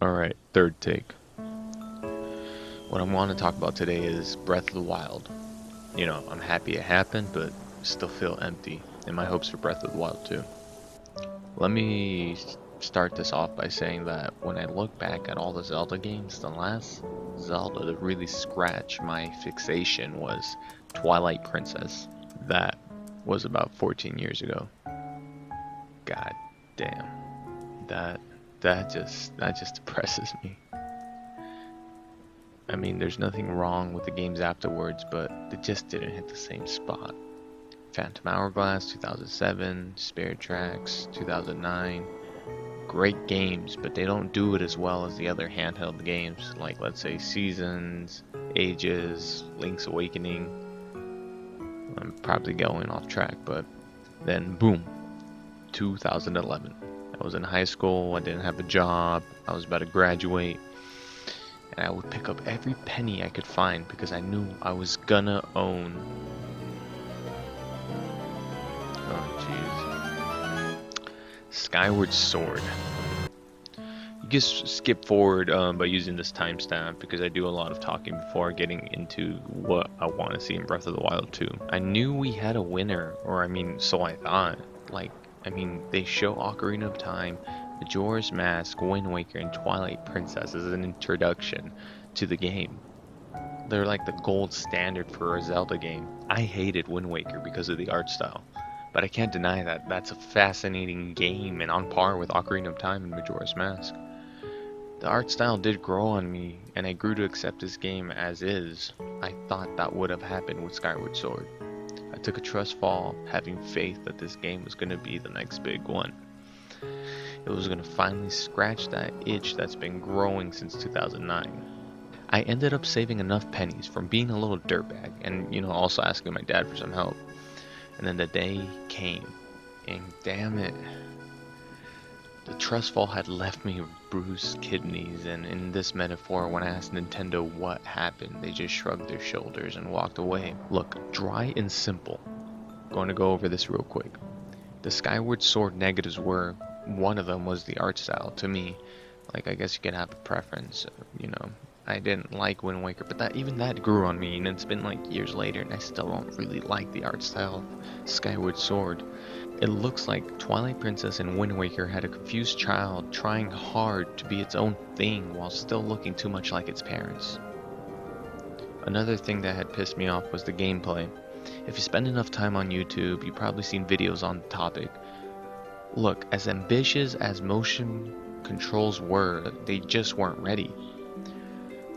Alright, third take. What I want to talk about today is Breath of the Wild. You know, I'm happy it happened, but still feel empty, and my hopes for Breath of the Wild too. Let me start this off by saying that when I look back at all the Zelda games, the last Zelda to really scratch my fixation was Twilight Princess. That was about 14 years ago. God damn. That that just depresses me. I mean, there's nothing wrong with the games afterwards, but it just didn't hit the same spot. Phantom Hourglass 2007, Spirit Tracks 2009. Great games, but they don't do it as well as the other handheld games, like let's say Seasons, Ages, Link's Awakening. I'm probably going off track, but then boom, 2011. I was in high school, I didn't have a job, I was about to graduate, and I would pick up every penny I could find because I knew I was gonna own. Oh, jeez. Skyward Sword. You just skip forward by using this timestamp because I do a lot of talking before getting into what I want to see in Breath of the Wild 2. I knew we had a winner, or I mean, so I thought. Like, I mean, they show Ocarina of Time, Majora's Mask, Wind Waker, and Twilight Princess as an introduction to the game. They're like the gold standard for a Zelda game. I hated Wind Waker because of the art style, but I can't deny that that's a fascinating game and on par with Ocarina of Time and Majora's Mask. The art style did grow on me, and I grew to accept this game as is. I thought that would have happened with Skyward Sword. I took a trust fall, having faith that this game was going to be the next big one. It was going to finally scratch that itch that's been growing since 2009. I ended up saving enough pennies from being a little dirtbag and, also asking my dad for some help. And then the day came, and damn it, the trust fall had left me with bruised kidneys, and in this metaphor, when I asked Nintendo what happened, they just shrugged their shoulders and walked away. Look, dry and simple. Going to go over this real quick. The Skyward Sword negatives were, one of them was the art style to me. Like, I guess you could have a preference, I didn't like Wind Waker, but that grew on me, and it's been like years later, and I still don't really like the art style of Skyward Sword. It looks like Twilight Princess and Wind Waker had a confused child trying hard to be its own thing while still looking too much like its parents. Another thing that had pissed me off was the gameplay. If you spend enough time on YouTube, you've probably seen videos on the topic. Look, as ambitious as motion controls were, they just weren't ready.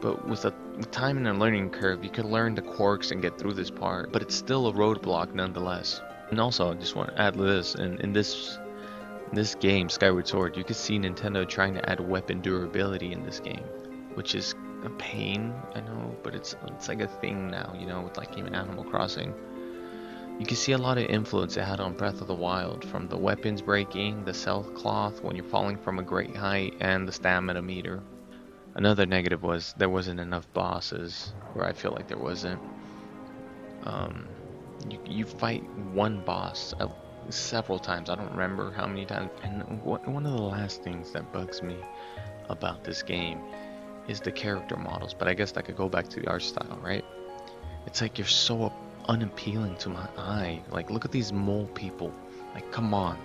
But with time and a learning curve, you could learn the quirks and get through this part, but it's still a roadblock nonetheless. And also, I just want to add this, in this game, Skyward Sword, you can see Nintendo trying to add weapon durability in this game, which is a pain, I know, but it's like a thing now, with like even Animal Crossing. You can see a lot of influence it had on Breath of the Wild, from the weapons breaking, the stealth cloth when you're falling from a great height, and the stamina meter. Another negative was there wasn't enough bosses, where I feel like there wasn't. Um, you fight one boss several times. I don't remember how many times. And one of the last things that bugs me about this game is the character models. But I guess that could go back to the art style, right? It's like you're so unappealing to my eye. Like, look at these mole people. Like, come on.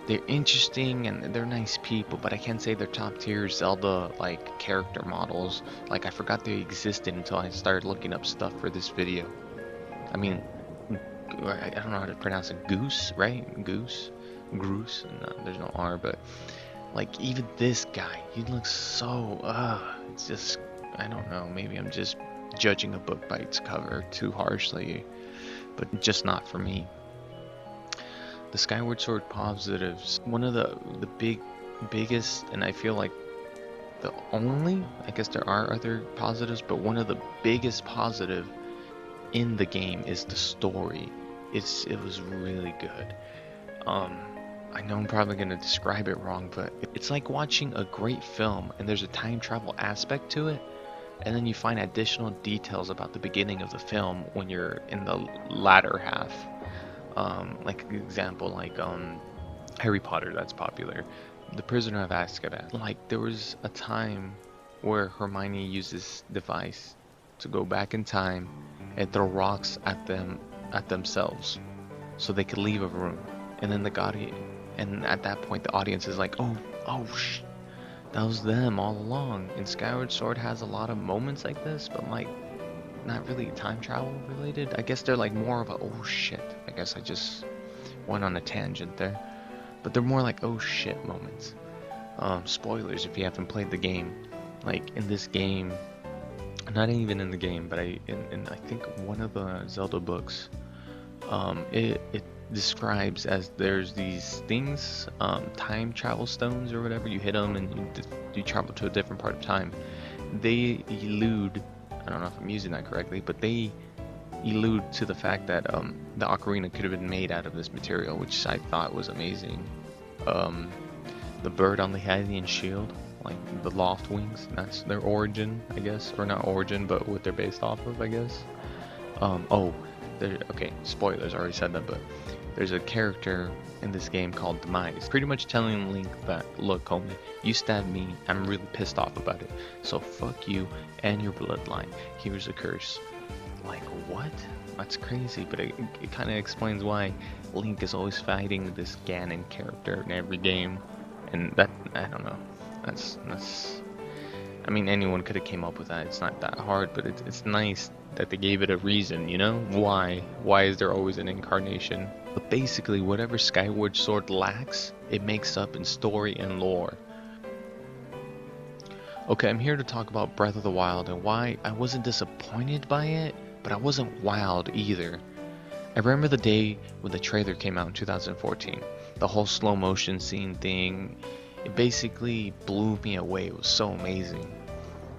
They're interesting and they're nice people, but I can't say they're top tier Zelda like character models. Like, I forgot they existed until I started looking up stuff for this video. I mean, I don't know how to pronounce it. Goose, right? Goose, Groose. No, there's no R, but like even this guy, he looks so. It's just I don't know. Maybe I'm just judging a book by its cover too harshly, but just not for me. The Skyward Sword positives. One of the biggest, and I feel like the only. I guess there are other positives, but one of the biggest positive in the game is the story. It was really good. Um, I know I'm probably gonna describe it wrong, but it's like watching a great film and there's a time travel aspect to it, and then you find additional details about the beginning of the film when you're in the latter half. Like example, like Harry Potter, that's popular. The Prisoner of Azkaban. Like, there was a time where Hermione used this device to go back in time and throw rocks at themselves so they could leave a room. And then and at that point the audience is like, oh, that was them all along. And Skyward Sword has a lot of moments like this, but like not really time travel related. I guess they're like more of a oh shit. I guess I just went on a tangent there. But they're more like oh shit moments. Spoilers if you haven't played the game. Like in this game, not even in the game, but in I think one of the Zelda books, it describes as there's these things, time travel stones or whatever. You hit them and you travel to a different part of time. They elude. I don't know if I'm using that correctly, but they allude to the fact that the ocarina could have been made out of this material, which I thought was amazing. Um, the bird on the Hylian shield, like the loft wings, that's their origin, I guess, or not origin, but what they're based off of, I guess. Oh, okay, spoilers, I already said that, but there's a character in this game called Demise, pretty much telling Link that, look, homie, you stabbed me, I'm really pissed off about it, so fuck you and your bloodline. Here's a curse. Like, what? That's crazy, but it kind of explains why Link is always fighting this Ganon character in every game, and that, I don't know, that's I mean, anyone could have came up with that. It's not that hard, but it's nice that they gave it a reason, you know? Why is there always an incarnation? But basically, whatever Skyward Sword lacks, it makes up in story and lore. Okay, I'm here to talk about Breath of the Wild and why I wasn't disappointed by it, but I wasn't wild either. I remember the day when the trailer came out in 2014. The whole slow motion scene thing, it basically blew me away. It was so amazing.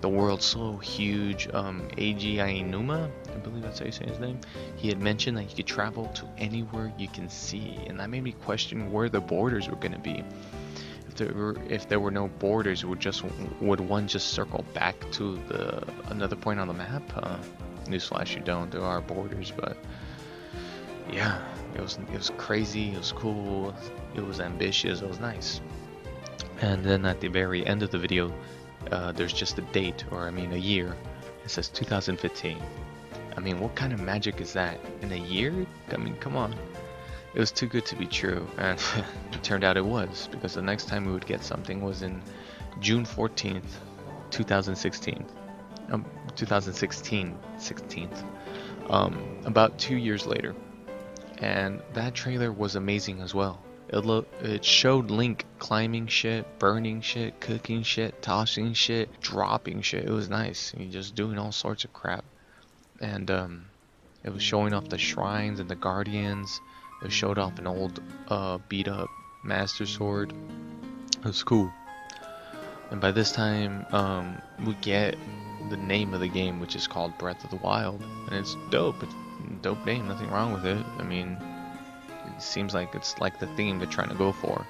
The world's so huge. Eiji Aonuma, I believe that's how you say his name, he had mentioned that you could travel to anywhere you can see, and that made me question where the borders were going to be. If there were no borders, would one just circle back to another point on the map? Newsflash, you don't. There are borders, but yeah, it was crazy. It was cool. It was ambitious. It was nice. And then at the very end of the video, there's just a date, or I mean a year. It says 2015. I mean, what kind of magic is that? In a year? I mean, come on. It was too good to be true, and it turned out it was, because the next time we would get something was in June 14th, 2016. 2016, 16th. About 2 years later. And that trailer was amazing as well. It showed Link climbing shit, burning shit, cooking shit, tossing shit, dropping shit. It was nice. He just doing all sorts of crap. And it was showing off the shrines and the guardians. It showed off an old beat up Master Sword. It was cool. And by this time, we get the name of the game, which is called Breath of the Wild. And it's dope. It's a dope name, nothing wrong with it. I mean, it seems like it's like the theme they're trying to go for.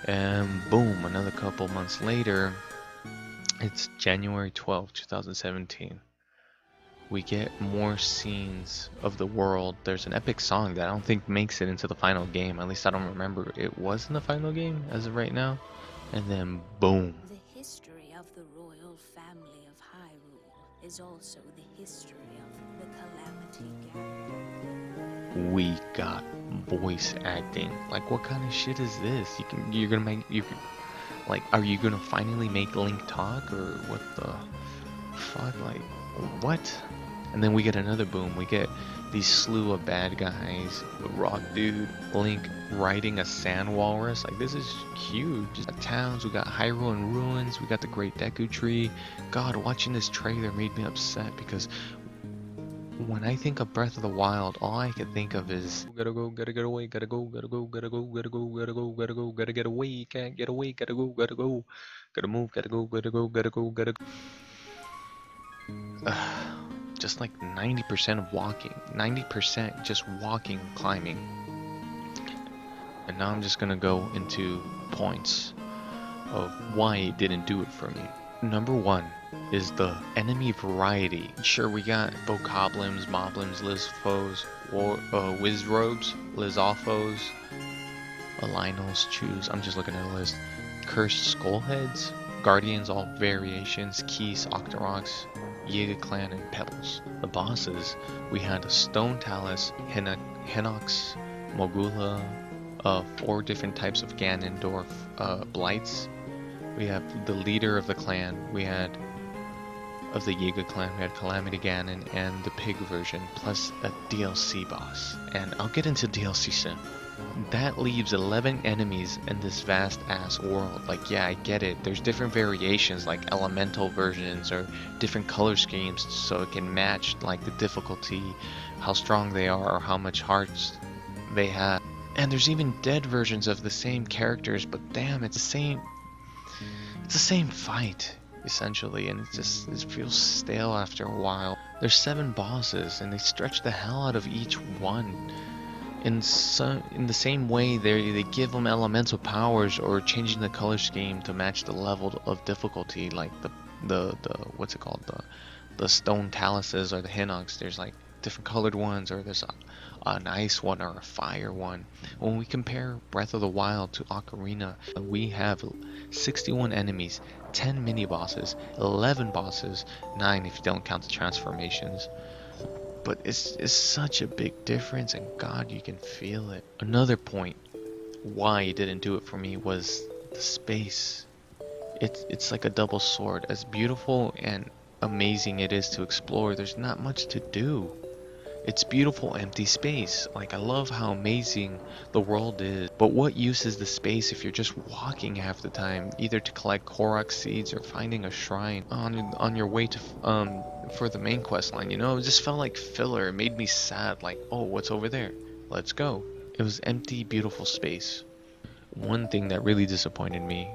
And boom, another couple months later, it's January 12th, 2017. We get more scenes of the world. There's an epic song that I don't think makes it into the final game. At least I don't remember it was in the final game as of right now. And then boom. The history of the royal family of Hyrule is also the history of the Calamity Ganon. We got voice acting. Like, what kind of shit is this? Like, are you gonna finally make Link talk, or what the fuck? Like, what? And then we get another boom. We get these slew of bad guys. The Rock Dude, Link riding a sand walrus. Like, this is huge. Just towns. We got Hyrule in ruins. We got the Great Deku Tree. God, watching this trailer made me upset because when I think of Breath of the Wild, all I can think of is gotta go, gotta get away, gotta go, gotta go, gotta go, gotta go, gotta go, gotta go, gotta get away, can't get away, gotta go, gotta go, gotta move, gotta go, gotta go, gotta go, gotta go. Just like 90% of walking, 90% just walking, climbing. And now I'm just gonna go into points of why it didn't do it for me. Number one is the enemy variety. Sure, we got Bokoblins, Moblins, Lizfoes, Wizrobes, Lizophos, Lionel's Choose. I'm just looking at the list. Cursed Skullheads, Guardians, all variations, Keys, Octoroks, Yiga Clan, and Pebbles. The bosses, we had Stone Talus, Hinox, Mogula, 4 different types of Ganondorf blights. We have the leader of the clan. We had of the Yiga clan. We had Calamity Ganon and the pig version, plus a DLC boss. And I'll get into DLC soon. That leaves 11 enemies in this vast ass world. Like, yeah, I get it. There's different variations, like elemental versions or different color schemes, so it can match like the difficulty, how strong they are, or how much hearts they have. And there's even dead versions of the same characters, but damn, it's the same. It's the same fight essentially, and it feels stale after a while. There's 7 bosses, and they stretch the hell out of each one. In the same way, they give them elemental powers or changing the color scheme to match the level of difficulty, like the what's it called, the stone taluses or the hinox. There's like different colored ones, or there's an ice one or a fire one. When we compare Breath of the Wild to Ocarina, we have 61 enemies, 10 mini bosses, 11 bosses, 9 if you don't count the transformations. But it's such a big difference, and God, you can feel it. Another point why it didn't do it for me was the space. It's like a double sword. As beautiful and amazing it is to explore, there's not much to do. It's beautiful empty space. Like, I love how amazing the world is, but what use is the space if you're just walking half the time, either to collect Korok seeds or finding a shrine on your way to for the main quest line, you know? It just felt like filler. It made me sad, like, oh, what's over there? Let's go. It was empty, beautiful space. One thing that really disappointed me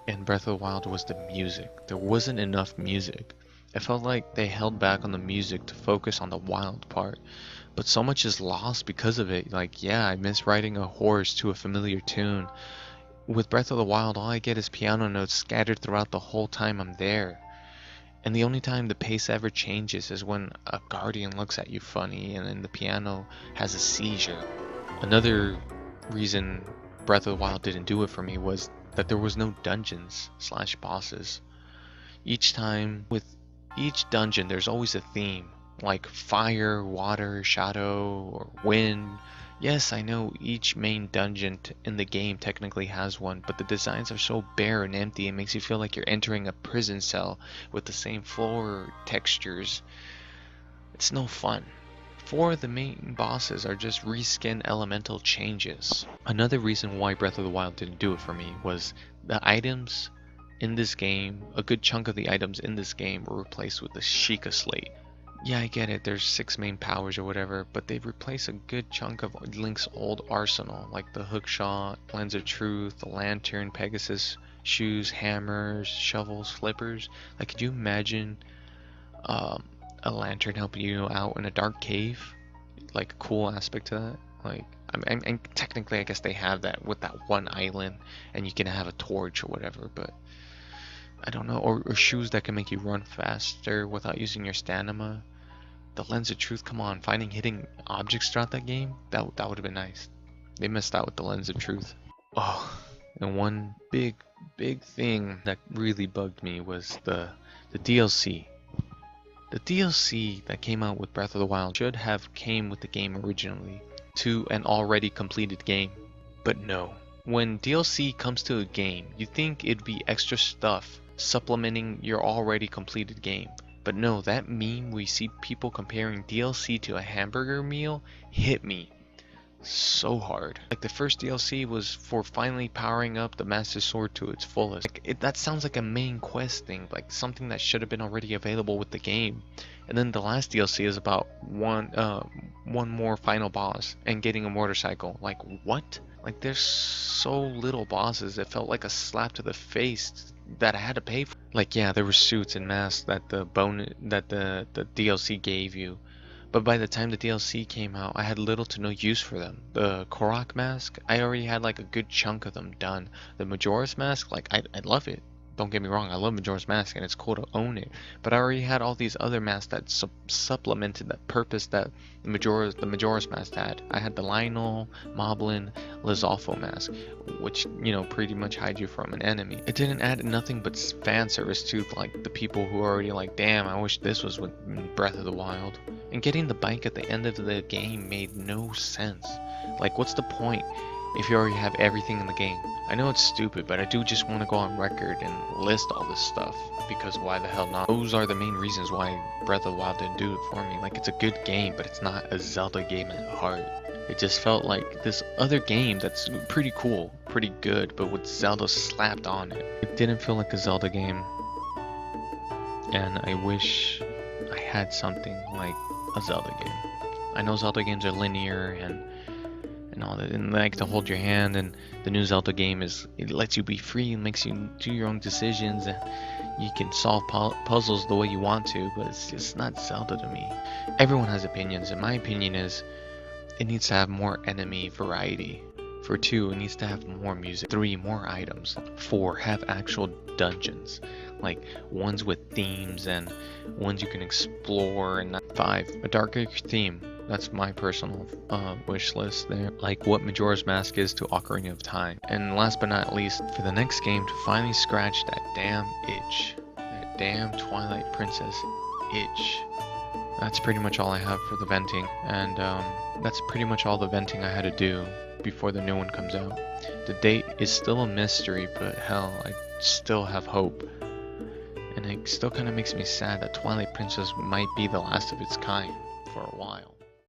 in Breath of the Wild was the music. There wasn't enough music. I felt like they held back on the music to focus on the wild part, but so much is lost because of it. Like, yeah, I miss riding a horse to a familiar tune. With Breath of the Wild, all I get is piano notes scattered throughout the whole time I'm there. And the only time the pace ever changes is when a guardian looks at you funny and then the piano has a seizure. Another reason Breath of the Wild didn't do it for me was that there was no dungeons slash bosses. With each dungeon, there's always a theme, like fire, water, shadow, or wind. Yes, I know each main dungeon in the game technically has one, but the designs are so bare and empty, it makes you feel like you're entering a prison cell with the same floor textures. It's no fun. 4 of the main bosses are just reskin elemental changes. Another reason why Breath of the Wild didn't do it for me was the items in this game. A good chunk of the items in this game were replaced with the Sheikah Slate. Yeah, I get it, there's 6 main powers or whatever, but they've replaced a good chunk of Link's old arsenal, like the hookshot, Lens of Truth, the lantern, Pegasus shoes, hammers, shovels, flippers. Like, could you imagine um, a lantern helping you out in a dark cave? Like, a cool aspect to that. Like, and technically, I guess they have that with that one island, and you can have a torch or whatever. But I don't know, or shoes that can make you run faster without using your stamina. The Lens of Truth, come on, finding hidden objects throughout that game, that would have been nice. They missed out with the Lens of Truth. Oh, and one big thing that really bugged me was the DLC. The DLC that came out with Breath of the Wild should have came with the game originally to an already completed game. But no. When DLC comes to a game, you think it'd be extra stuff supplementing your already completed game. But no, that meme we see people comparing DLC to a hamburger meal hit me so hard. Like, the first DLC was for finally powering up the Master Sword to its fullest. Like, that sounds like a main quest thing, like something that should have been already available with the game. And then the last DLC is about one more final boss and getting a motorcycle. Like, what? Like, there's so little bosses. It felt like a slap to the face that I had to pay for. Like, yeah, there were suits and masks that the DLC gave you, but by the time the DLC came out, I had little to no use for them. The Korok mask, I already had like a good chunk of them done. The Majora's mask, like, I love it. Don't get me wrong, I love Majora's Mask and it's cool to own it, but I already had all these other masks that supplemented that purpose that the Majora's Mask had. I had the Lionel, Moblin, Lizalfo mask, which, you know, pretty much hide you from an enemy. It didn't add nothing but fan service to like the people who are already like, damn, I wish this was with Breath of the Wild. And getting the bike at the end of the game made no sense. Like, what's the point if you already have everything in the game? I know it's stupid, but I do just want to go on record and list all this stuff, because why the hell not? Those are the main reasons why Breath of the Wild didn't do it for me. Like, it's a good game, but it's not a Zelda game at heart. It just felt like this other game that's pretty cool, pretty good, but with Zelda slapped on it. It didn't feel like a Zelda game, and I wish I had something like a Zelda game. I know Zelda games are linear and all that, and like to hold your hand, and the new Zelda game it lets you be free and makes you do your own decisions, and you can solve puzzles the way you want to, but it's just not Zelda to me. Everyone has opinions, and my opinion is it needs to have more enemy variety. For 2, it needs to have more music. 3, more items. 4, have actual dungeons, like ones with themes and ones you can explore. And 5, a darker theme. That's my personal wish list there. Like what Majora's Mask is to Ocarina of Time. And last but not least, for the next game to finally scratch that damn itch. That damn Twilight Princess itch. That's pretty much all I have for the venting. And that's pretty much all the venting I had to do before the new one comes out. The date is still a mystery, but hell, I still have hope. And it still kind of makes me sad that Twilight Princess might be the last of its kind for a while.